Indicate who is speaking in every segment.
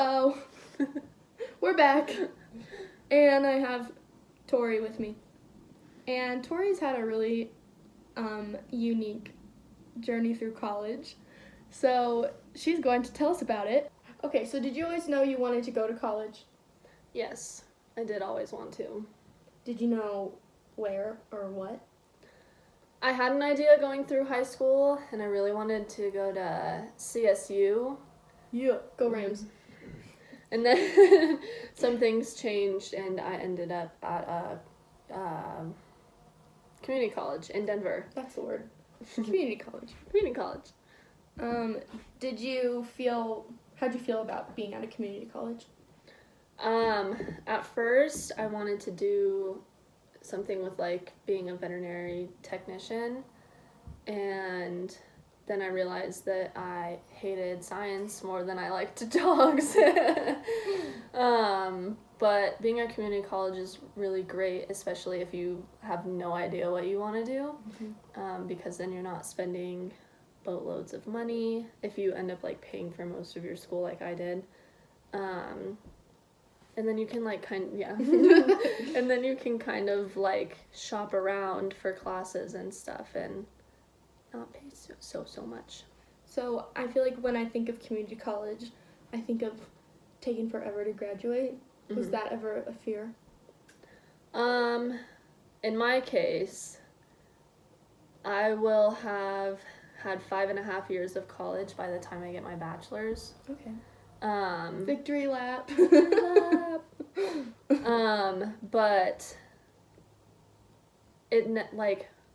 Speaker 1: Hello. We're back. And I have Torey with me. And Torey's had a really unique journey through college. So she's going to tell us about it. Okay, so did you always know you wanted to go to college?
Speaker 2: Yes, I did always want to.
Speaker 1: Did you know where or what?
Speaker 2: I had an idea going through high school, and I really wanted to go to CSU.
Speaker 1: Yeah, go Rams.
Speaker 2: And then some things changed, and I ended up at a community college in Denver.
Speaker 1: That's the word. Community college.
Speaker 2: Community college.
Speaker 1: How'd you feel about being at a community college?
Speaker 2: At first, I wanted to do something with, like, being a veterinary technician, and then I realized that I hated science more than I liked dogs. But being at community college is really great, especially if you have no idea what you want to do, because then you're not spending boatloads of money if you end up, like, paying for most of your school like I did. And then you can, like, and then you can kind of, like, shop around for classes and stuff and not pay so much.
Speaker 1: So I feel like when I think of community college, I think of taking forever to graduate. Was that ever a fear?
Speaker 2: In my case, I will have had 5.5 years of college by the time I get my bachelor's.
Speaker 1: Okay. Victory lap.
Speaker 2: But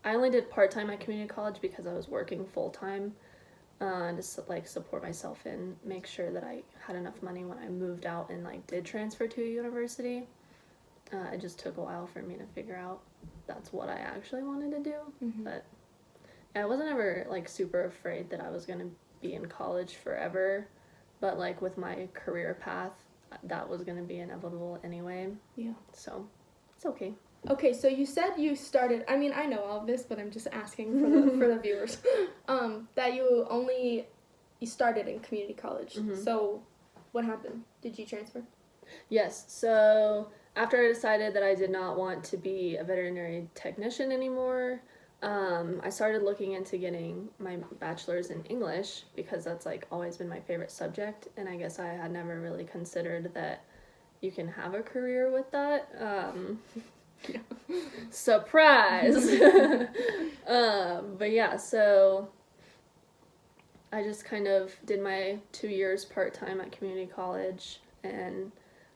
Speaker 2: I only did part-time at community college because I was working full-time to support myself and make sure that I had enough money when I moved out and, like, did transfer to a university. It just took a while for me to figure out that's what I actually wanted to do. But I wasn't ever, like, super afraid that I was going to be in college forever. But, like, with my career path, that was going to be inevitable anyway.
Speaker 1: Yeah.
Speaker 2: So, it's okay.
Speaker 1: Okay, so you said you started, I mean, I know all of this, but I'm just asking for the viewers, that you started in community college. So, what happened? Did you transfer?
Speaker 2: Yes, so after I decided that I did not want to be a veterinary technician anymore, I started looking into getting my bachelor's in English because that's, like, always been my favorite subject, and I guess I had never really considered that you can have a career with that. Surprise! But yeah, so I just kind of did my 2 years part-time at community college, and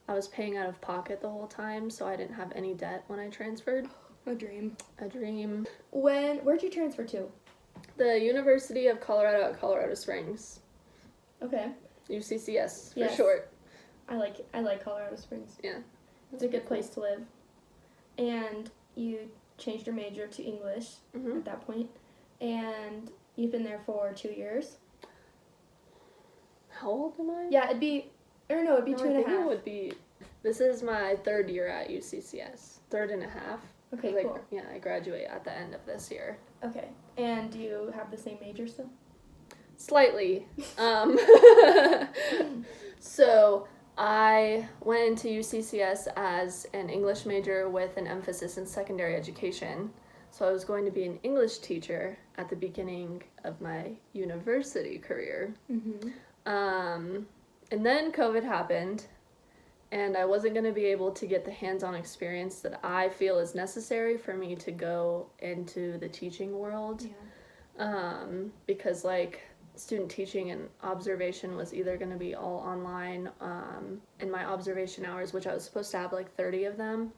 Speaker 2: I was paying out of pocket the whole time, so I didn't have any debt when I transferred.
Speaker 1: A dream.
Speaker 2: A dream.
Speaker 1: Where'd you transfer to?
Speaker 2: The University of Colorado at Colorado Springs.
Speaker 1: Okay.
Speaker 2: UCCS for short.
Speaker 1: I like Colorado Springs.
Speaker 2: Yeah.
Speaker 1: It's a good place to live. And you changed your major to English at that point, and you've been there for 2 years.
Speaker 2: How old am I?
Speaker 1: Yeah, it'd be 2.5.
Speaker 2: It would be. This is my third year at UCCS. 3.5.
Speaker 1: Okay, cool.
Speaker 2: I graduate at the end of this year.
Speaker 1: Okay, and do you have the same major still?
Speaker 2: Slightly. So I went into UCCS as an English major with an emphasis in secondary education. So I was going to be an English teacher at the beginning of my university career. And then COVID happened, and I wasn't going to be able to get the hands-on experience that I feel is necessary for me to go into the teaching world.
Speaker 1: Yeah.
Speaker 2: Because, like, student teaching and observation was either going to be all online, and my observation hours, which I was supposed to have, like, 30 of them,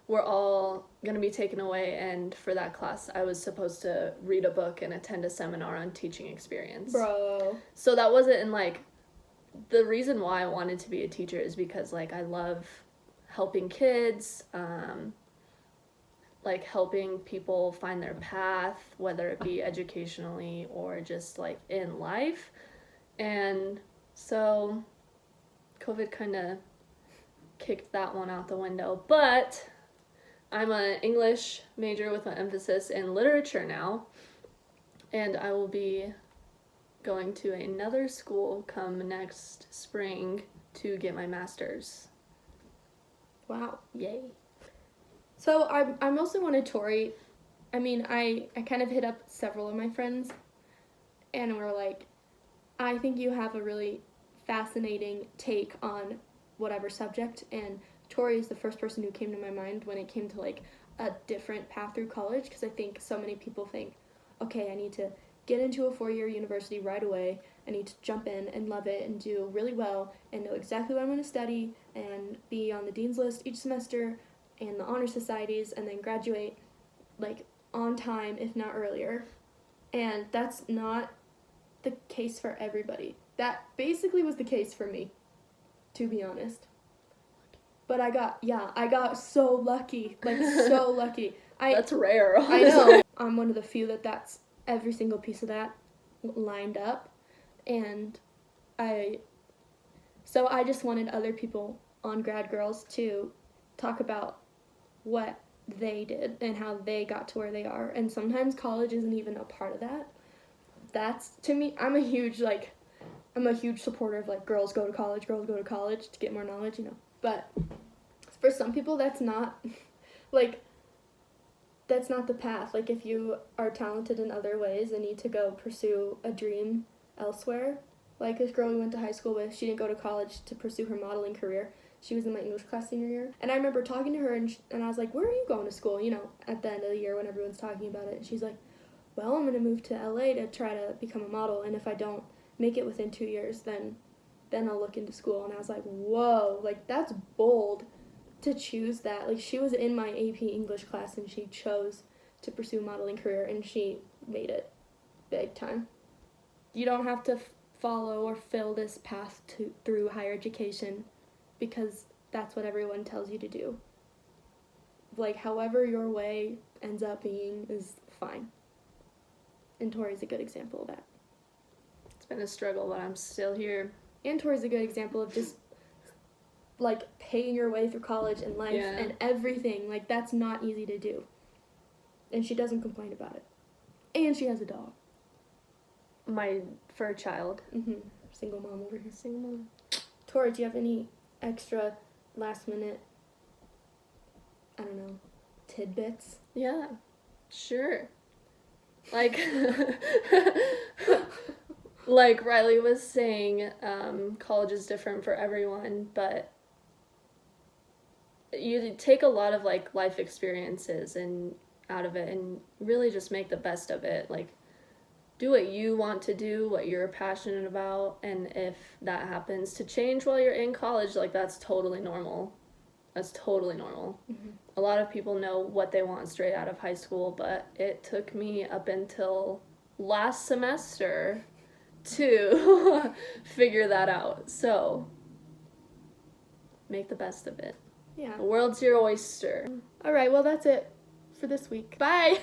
Speaker 2: were all going to be taken away, and for that class I was supposed to read a book and attend a seminar on teaching experience.
Speaker 1: Bro.
Speaker 2: So that wasn't in, like, the reason why I wanted to be a teacher is because, like, I love helping kids, like, helping people find their path, whether it be educationally or just, like, in life. And so COVID kind of kicked that one out the window. But I'm an English major with an emphasis in literature now, and I will be going to another school come next spring to get my master's.
Speaker 1: Wow.
Speaker 2: Yay.
Speaker 1: So I mostly wanted Torey. I mean, I kind of hit up several of my friends, and were like, I think you have a really fascinating take on whatever subject, and Torey is the first person who came to my mind when it came to like a different path through college, because I think so many people think, okay, I need to get into a 4-year university right away. I need to jump in and love it and do really well and know exactly what I'm going to study and be on the dean's list each semester and the honor societies and then graduate like on time, if not earlier. And that's not the case for everybody. That basically was the case for me, to be honest. But I got so lucky, like so lucky.
Speaker 2: That's rare.
Speaker 1: I know. I'm one of the few that's every single piece of that lined up, and so I just wanted other people on Grad Girls to talk about what they did and how they got to where they are. And sometimes college isn't even a part of that. That's, to me, I'm a huge supporter of like girls go to college to get more knowledge, you know. But for some people that's not that's not the path. Like, if you are talented in other ways and need to go pursue a dream elsewhere, like this girl we went to high school with, she didn't go to college to pursue her modeling career. She was in my English class senior year. And I remember talking to her, and I was like, where are you going to school, you know, at the end of the year when everyone's talking about it. And she's like, well, I'm going to move to LA to try to become a model, and if I don't make it within 2 years, then I'll look into school. And I was like, whoa, like, that's bold to choose that. Like, she was in my AP English class, and she chose to pursue a modeling career, and she made it big time. You don't have to follow or fill this path through higher education because that's what everyone tells you to do. Like, however your way ends up being is fine. And Torey's a good example of that.
Speaker 2: It's been a struggle, but I'm still here.
Speaker 1: And Torey's a good example of just, like, paying your way through college and life and everything. Like, that's not easy to do. And she doesn't complain about it. And she has a dog.
Speaker 2: My fur child.
Speaker 1: Mm-hmm. Single mom over here.
Speaker 2: Single mom.
Speaker 1: Torey, do you have any extra last minute, I don't know, tidbits?
Speaker 2: Yeah, sure. Like, like Riley was saying, college is different for everyone, but you take a lot of like life experiences and out of it and really just make the best of it. Like, do what you want to do, what you're passionate about, and if that happens to change while you're in college, like, that's totally normal. That's totally normal. Mm-hmm. A lot of people know what they want straight out of high school, but it took me up until last semester to figure that out. So, make the best of it.
Speaker 1: Yeah.
Speaker 2: The world's your oyster.
Speaker 1: All right, well, that's it for this week. Bye!